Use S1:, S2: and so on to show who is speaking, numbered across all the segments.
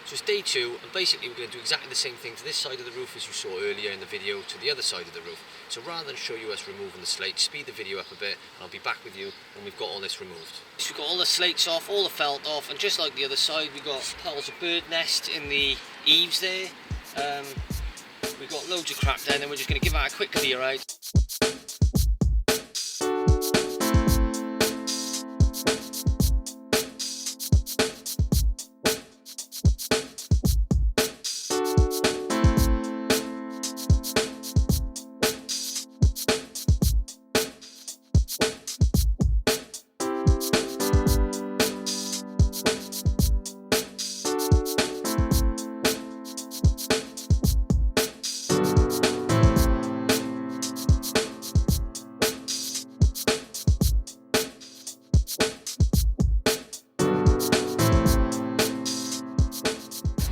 S1: So it's day 2, and basically we're going to do exactly the same thing to this side of the roof as you saw earlier in the video to the other side of the roof. So rather than show you us removing the slate, speed the video up a bit, and I'll be back with you when we've got all this removed. So we've got all the slates off, all the felt off, and just like the other side, we've got piles of bird nest in the eaves there. We've got loads of crap there, and then we're just going to give that a quick clear out.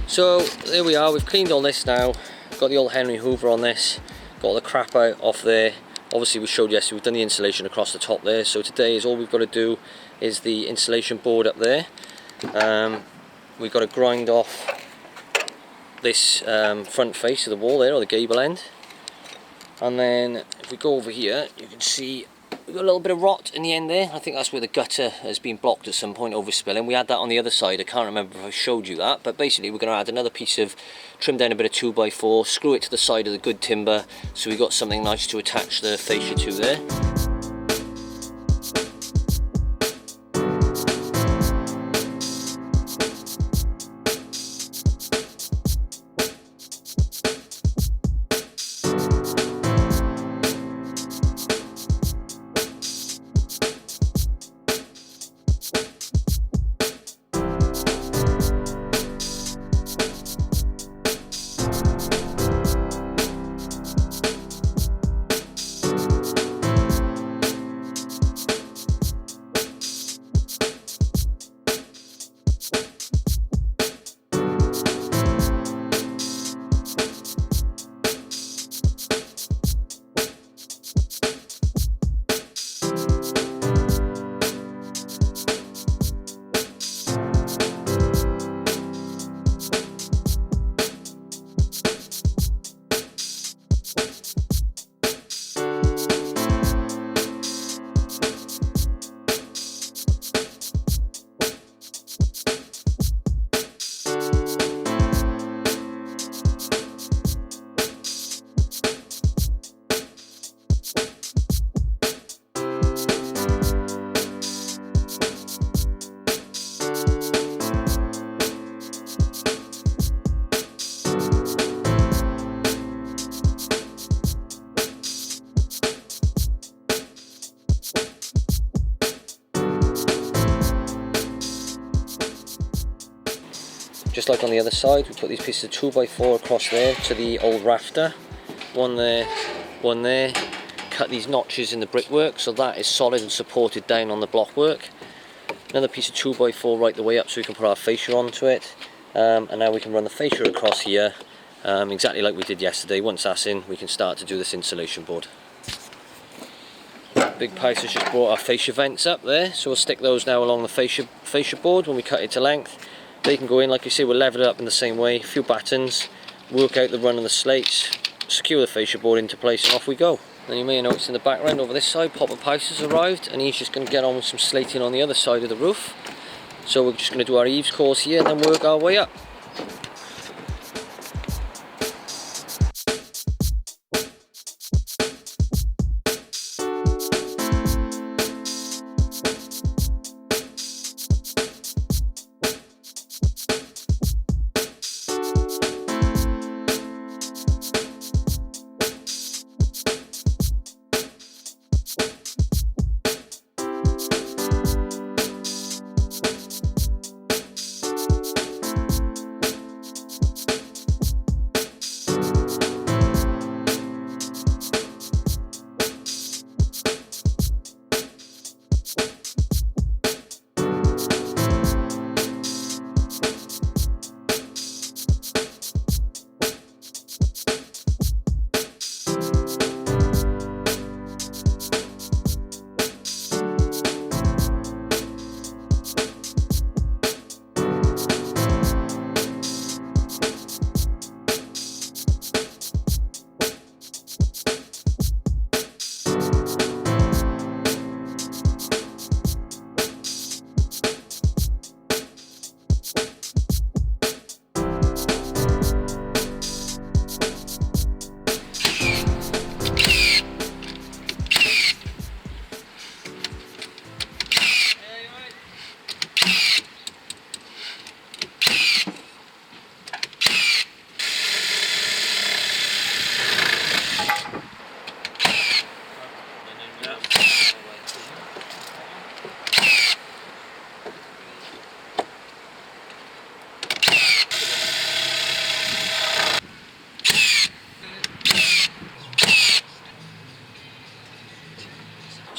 S1: So there we are, we've cleaned all this now, got the old Henry Hoover on this, got all the crap out off there. Obviously we showed yesterday, we've done the insulation across the top there, so today is all we've got to do is the insulation board up there. We've got to grind off this front face of the wall there, or the gable end. And then if we go over here, you can see we've got a little bit of rot in the end there. I think that's where the gutter has been blocked at some point, overspilling. We had that on the other side. I can't remember if I showed you that, but basically we're going to add another piece of, trim down a bit of 2x4, screw it to the side of the good timber, so we've got something nice to attach the fascia to there. Just like on the other side, we put these pieces of 2x4 across there to the old rafter. One there, one there. Cut these notches in the brickwork so that is solid and supported down on the blockwork. Another piece of 2x4 right the way up so we can put our fascia onto it. And now we can run the fascia across here, exactly like we did yesterday. Once that's in, we can start to do this insulation board. Big Pice has just brought our fascia vents up there, so we'll stick those now along the fascia board when we cut it to length. They can go in, like you see, we'll level it up in the same way, a few battens, work out the run of the slates, secure the fascia board into place, and off we go. And you may have noticed in the background over this side, Papa Pice has arrived, and he's just going to get on with some slating on the other side of the roof. So we're just going to do our eaves course here and then work our way up.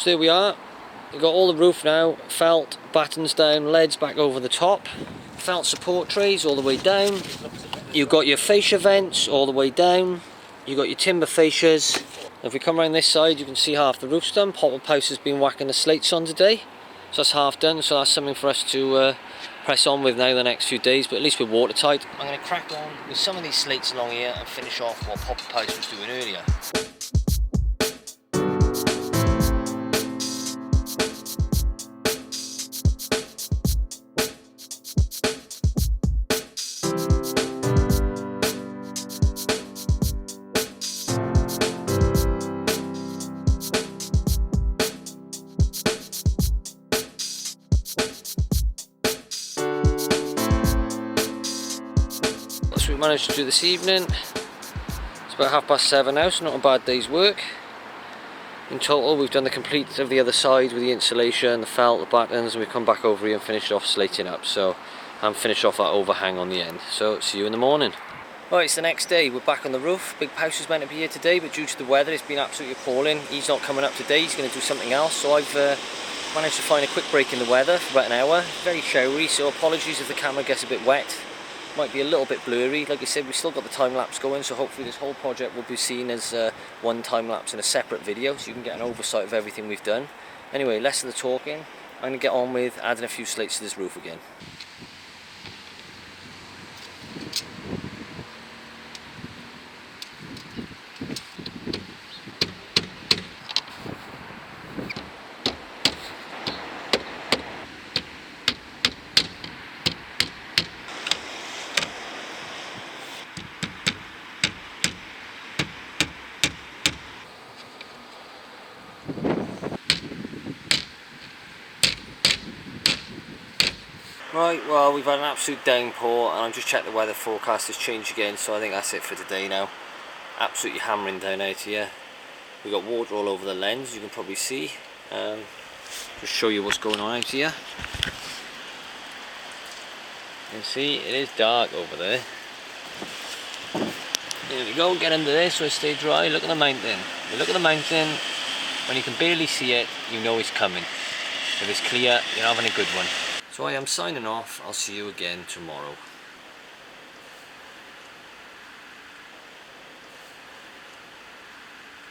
S1: So there we are. You've got all the roof now, felt, battens down, leads back over the top, felt support trays all the way down. You've got your fascia vents all the way down. You've got your timber fascias. If we come around this side, you can see half the roof's done. Pop-up house has been whacking the slates on today. So that's half done, so that's something for us to press on with now the next few days, but at least we're watertight. I'm going to crack on with some of these slates along here and finish off what Pop-up house was doing earlier. That's what we managed to do this evening. It's about 7:30 now, so not a bad day's work. In total, we've done the complete of the other side with the insulation, the felt, the battens, and we've come back over here and finished off slating up. So, and finished off that overhang on the end. So, see you in the morning. Right, it's the next day. We're back on the roof. Big House was meant to be here today, but due to the weather, it's been absolutely appalling. He's not coming up today. He's going to do something else. So I've managed to find a quick break in the weather for about an hour. Very showery, so apologies if the camera gets a bit wet. Might be a little bit blurry. Like I said, we've still got the time lapse going, so hopefully this whole project will be seen as one time lapse in a separate video, so you can get an oversight of everything we've done. Anyway, less of the talking. I'm going to get on with adding a few slates to this roof again. Right, well, we've had an absolute downpour, and I've just checked the weather forecast has changed again, so I think that's it for today now. Absolutely hammering down out here. We've got water all over the lens, you can probably see. Just show you what's going on out here. You can see it is dark over there. There we go, get under there so it stays dry. Look at the mountain. You look at the mountain, when you can barely see it, you know it's coming. If it's clear, you're having a good one. So I am signing off. I'll see you again tomorrow.